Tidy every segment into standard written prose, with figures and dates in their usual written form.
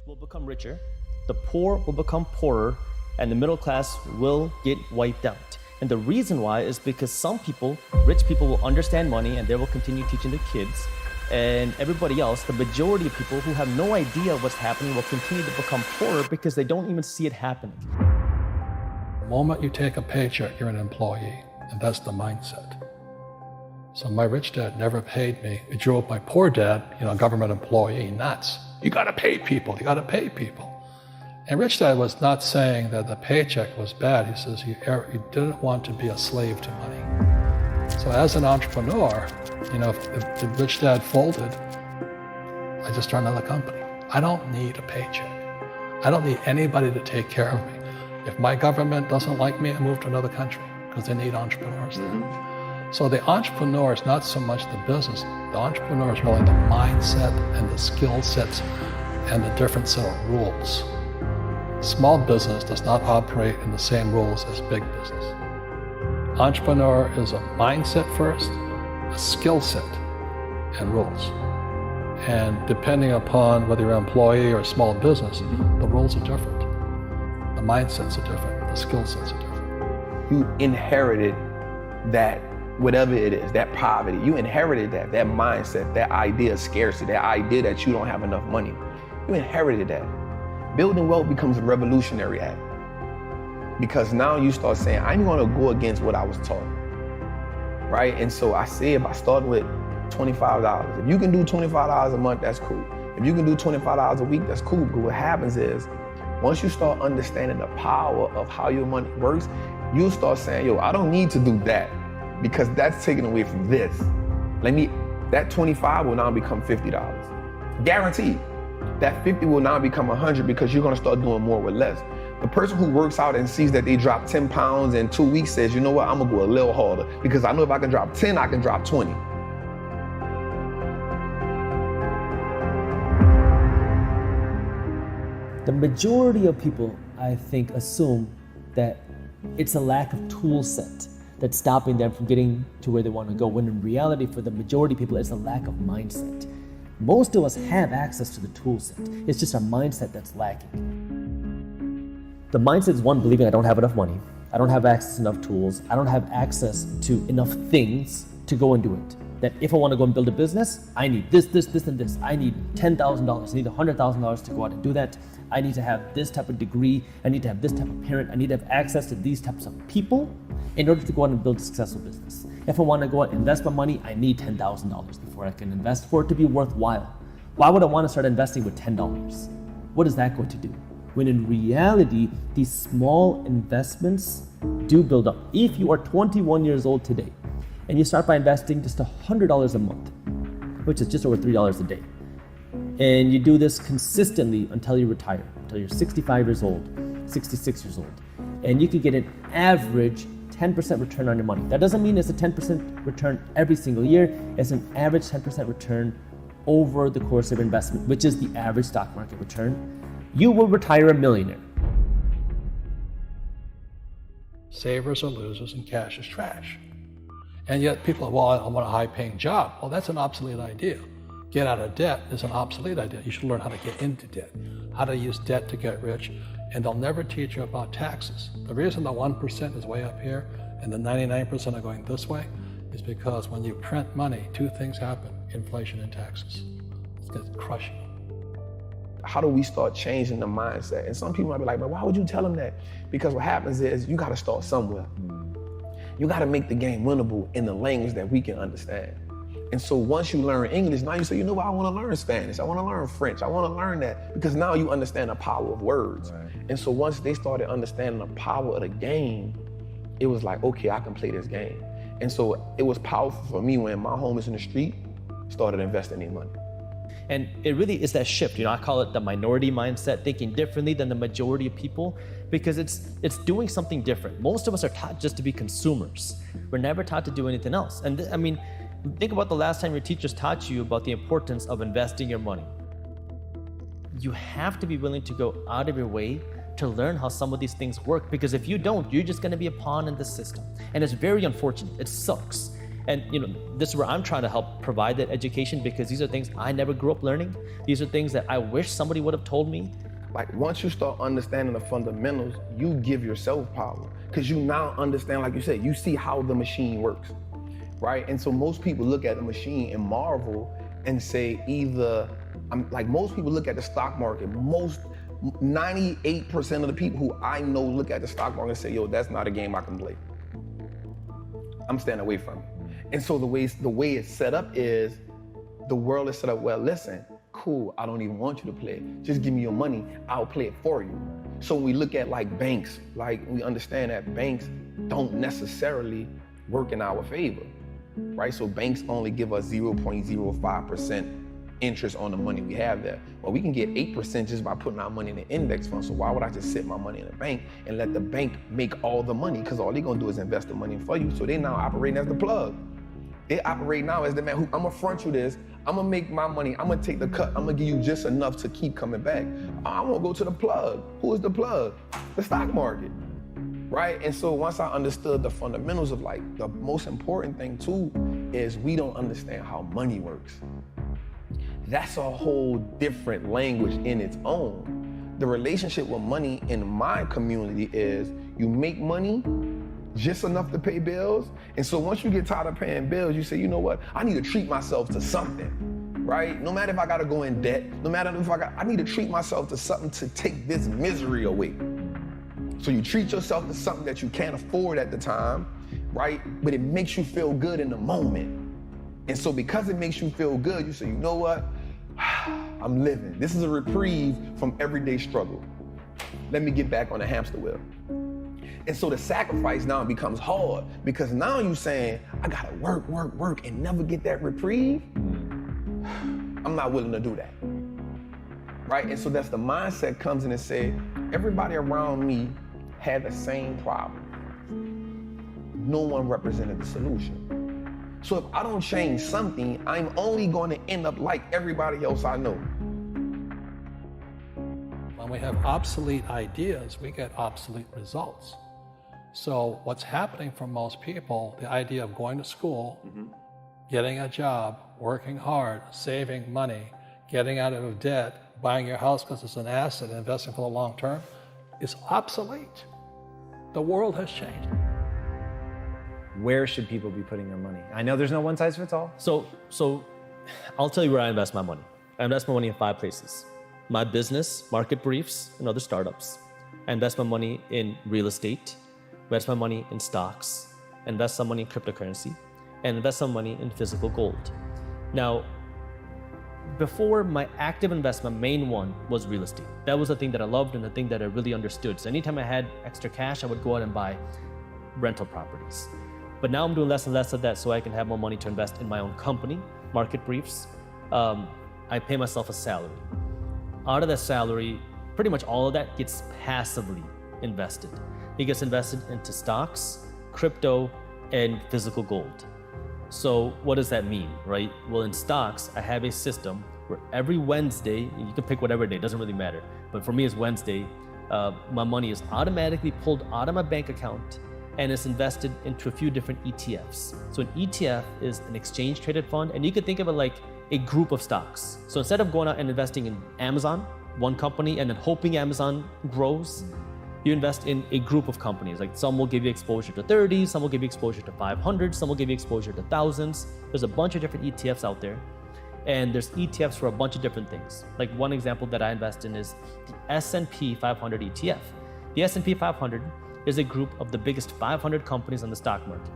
will become richer, the poor will become poorer, and the middle class will get wiped out. And the reason why is because some people, rich people, will understand money and they will continue teaching their kids. And everybody else, the majority of people who have no idea what's happening, will continue to become poorer because they don't even see it happening. The moment you take a paycheck, you're an employee, and that's the mindset. So my rich dad never paid me. It drove my poor dad, government employee, nuts. You gotta pay people, you gotta pay people. And rich dad was not saying that the paycheck was bad. He says you didn't want to be a slave to money. So as an entrepreneur, if the rich dad folded, I just started another company. I don't need a paycheck. I don't need anybody to take care of me. If my government doesn't like me, I move to another country because they need entrepreneurs there. So the entrepreneur is not so much the business. The entrepreneur is really the mindset and the skill sets and the different set of rules. Small business does not operate in the same rules as big business. Entrepreneur is a mindset first, a skill set, and rules. And depending upon whether you're an employee or a small business, the rules are different. The mindsets are different, the skill sets are different. You inherited that, whatever it is, that poverty. You inherited that mindset, that idea of scarcity, that idea that you don't have enough money. You inherited that. Building wealth becomes a revolutionary act. Because now you start saying, I'm gonna go against what I was taught, right? And so I said, by starting with $25, if you can do $25 a month, that's cool. If you can do $25 a week, that's cool. But what happens is, once you start understanding the power of how your money works, you'll start saying, I don't need to do that because that's taken away from this. That 25 will now become $50. Guaranteed. That 50 will now become 100 because you're gonna start doing more with less. The person who works out and sees that they drop 10 pounds in 2 weeks says, you know what, I'm gonna go a little harder because I know if I can drop 10, I can drop 20. The majority of people, I think, assume that it's a lack of tool set that's stopping them from getting to where they want to go, when in reality, for the majority of people, it's a lack of mindset. Most of us have access to the tool set. It's just our mindset that's lacking. The mindset is one, believing I don't have enough money, I don't have access to enough tools, I don't have access to enough things to go and do it. That if I want to go and build a business, I need this, and this. I need $10,000, I need $100,000 to go out and do that. I need to have this type of degree, I need to have this type of parent, I need to have access to these types of people in order to go out and build a successful business. If I want to go out and invest my money, I need $10,000 before I can invest for it to be worthwhile. Why would I want to start investing with $10? What is that going to do? When in reality, these small investments do build up. If you are 21 years old today, and you start by investing just $100 a month, which is just over $3 a day, and you do this consistently until you retire, until you're 65 years old, 66 years old, and you can get an average 10% return on your money. That doesn't mean it's a 10% return every single year. It's an average 10% return over the course of investment, which is the average stock market return. You will retire a millionaire. Savers are losers and cash is trash. And yet people are, I want a high-paying job. Well, that's an obsolete idea. Get out of debt is an obsolete idea. You should learn how to get into debt, how to use debt to get rich, and they'll never teach you about taxes. The reason the 1% is way up here and the 99% are going this way is because when you print money, two things happen: inflation and taxes. It's going to crush you. How do we start changing the mindset? And some people might be like, but why would you tell them that? Because what happens is you got to start somewhere. You got to make the game winnable in the language that we can understand. And so once you learn English, now you say, you know what, I want to learn Spanish, I want to learn French, I want to learn that, because now you understand the power of words. Right. And so once they started understanding the power of the game, it was like, okay, I can play this game. And so it was powerful for me when my homies in the street started investing their money. And it really is that shift. I call it the minority mindset, thinking differently than the majority of people, because it's doing something different. Most of us are taught just to be consumers. We're never taught to do anything else. And think about the last time your teachers taught you about the importance of investing your money. You have to be willing to go out of your way to learn how some of these things work, because if you don't, you're just going to be a pawn in the system. And it's very unfortunate. It sucks. And this is where I'm trying to help provide that education, because these are things I never grew up learning. These are things that I wish somebody would have told me. Like once you start understanding the fundamentals, you give yourself power, because you now understand, like you said, you see how the machine works, right? And so most people look at the machine and marvel and say most people look at the stock market, 98% of the people who I know look at the stock market and say, yo, that's not a game I can play. I'm staying away from it. And so the way it's set up is, the world is set up, well, listen, cool, I don't even want you to play it. Just give me your money, I'll play it for you. So when we look at like banks, like we understand that banks don't necessarily work in our favor, right? So banks only give us 0.05% interest on the money we have there. Well, we can get 8% just by putting our money in an index fund. So why would I just sit my money in a bank and let the bank make all the money? Because all they're gonna do is invest the money for you. So they now operating as the plug. They operate now as the man who, I'm gonna front you this, I'm gonna make my money, I'm gonna take the cut, I'm gonna give you just enough to keep coming back. I wanna go to the plug. Who is the plug? The stock market, right? And so once I understood the fundamentals of like, the most important thing too is we don't understand how money works. That's a whole different language in its own. The relationship with money in my community is you make money just enough to pay bills. And so once you get tired of paying bills, you say, you know what? I need to treat myself to something, right? No matter if I gotta go in debt, no matter if I need to treat myself to something to take this misery away. So you treat yourself to something that you can't afford at the time, right? But it makes you feel good in the moment. And so because it makes you feel good, you say, you know what? I'm living. This is a reprieve from everyday struggle. Let me get back on the hamster wheel. And so the sacrifice now becomes hard, because now you're saying, I gotta work, and never get that reprieve. I'm not willing to do that, right? And so that's the mindset comes in and say, everybody around me had the same problem. No one represented the solution. So if I don't change something, I'm only going to end up like everybody else I know. When we have obsolete ideas, we get obsolete results. So what's happening for most people, the idea of going to school, getting a job, working hard, saving money, getting out of debt, buying your house because it's an asset, investing for the long term, is obsolete. The world has changed. Where should people be putting their money? I know there's no one size fits all. So I'll tell you where I invest my money. I invest my money in 5 places. My business, market briefs, and other startups. I invest my money in real estate, invest my money in stocks, invest some money in cryptocurrency, and invest some money in physical gold. Now, before, my active investment, main one, was real estate. That was the thing that I loved and the thing that I really understood. So anytime I had extra cash, I would go out and buy rental properties. But now I'm doing less and less of that so I can have more money to invest in my own company, market briefs. I pay myself a salary. Out of that salary, pretty much all of that gets passively invested. It gets invested into stocks, crypto, and physical gold. So what does that mean, right? Well, in stocks, I have a system where every Wednesday, you can pick whatever day, it doesn't really matter. But for me, it's Wednesday. My money is automatically pulled out of my bank account and it's invested into a few different ETFs. So an ETF is an exchange traded fund, and you could think of it like a group of stocks. So instead of going out and investing in Amazon, one company, and then hoping Amazon grows, you invest in a group of companies. Like some will give you exposure to 30, some will give you exposure to 500, some will give you exposure to thousands. There's a bunch of different ETFs out there. And there's ETFs for a bunch of different things. Like one example that I invest in is the S&P 500 ETF. The S&P 500 is a group of the biggest 500 companies on the stock market.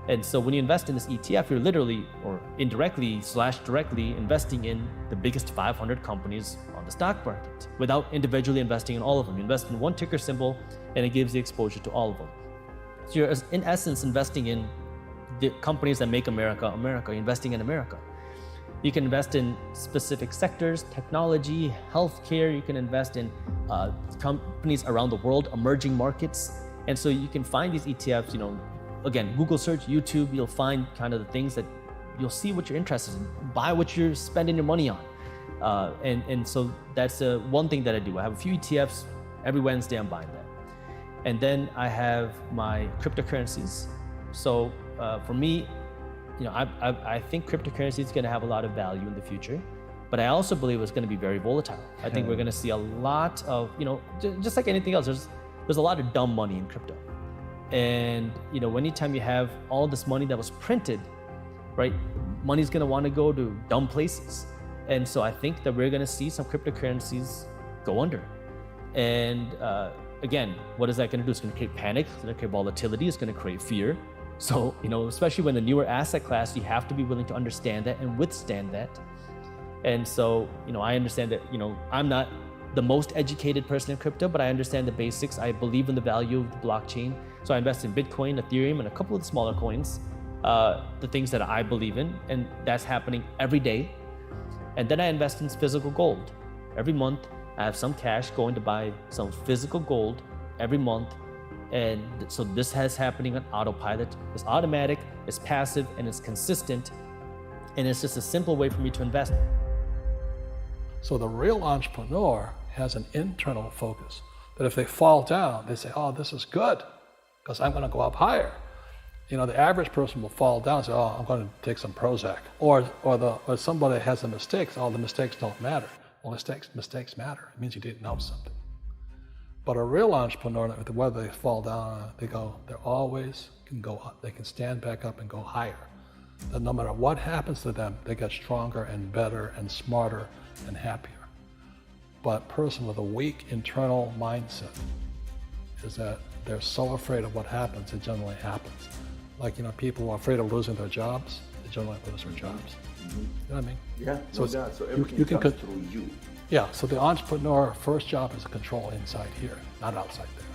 And so when you invest in this ETF, you're literally or indirectly / directly investing in the biggest 500 companies on the stock market without individually investing in all of them. You invest in one ticker symbol and it gives you exposure to all of them. So you're in essence investing in the companies that make America, America. You're investing in America. You can invest in specific sectors, technology, healthcare. You can invest in companies around the world, emerging markets. And so you can find these ETFs, again, Google search, YouTube, you'll find kind of the things that you'll see what you're interested in, buy what you're spending your money on. And so that's one thing that I do. I have a few ETFs, every Wednesday I'm buying that. And then I have my cryptocurrencies. So for me, I think cryptocurrency is going to have a lot of value in the future, but I also believe it's going to be very volatile. I think we're going to see a lot of, just like anything else, there's a lot of dumb money in crypto. And, anytime you have all this money that was printed, right, money's going to want to go to dumb places. And so I think that we're going to see some cryptocurrencies go under. And again, what is that going to do? It's going to create panic, it's going to create volatility, it's going to create fear. So, especially when the newer asset class, you have to be willing to understand that and withstand that. And so, I understand that, I'm not the most educated person in crypto, but I understand the basics. I believe in the value of the blockchain. So I invest in Bitcoin, Ethereum, and a couple of the smaller coins, the things that I believe in, and that's happening every day. And then I invest in physical gold. Every month, I have some cash going to buy some physical gold every month. And so this is happening on autopilot. It's automatic, it's passive, and it's consistent. And it's just a simple way for me to invest. So the real entrepreneur has an internal focus. That if they fall down, they say, oh, this is good, because I'm going to go up higher. The average person will fall down and say, oh, I'm going to take some Prozac. Or somebody has a mistake, oh, the mistakes don't matter. Well, mistakes matter. It means you didn't know something. But a real entrepreneur, whether they fall down, they always can go up. They can stand back up and go higher. That no matter what happens to them, they get stronger and better and smarter and happier. But a person with a weak internal mindset is that they're so afraid of what happens, it generally happens. Like, people who are afraid of losing their jobs, they generally lose their jobs. You know what I mean? Yeah, so everything you can comes through you. Yeah, so the entrepreneur first job is to control inside here, not outside there.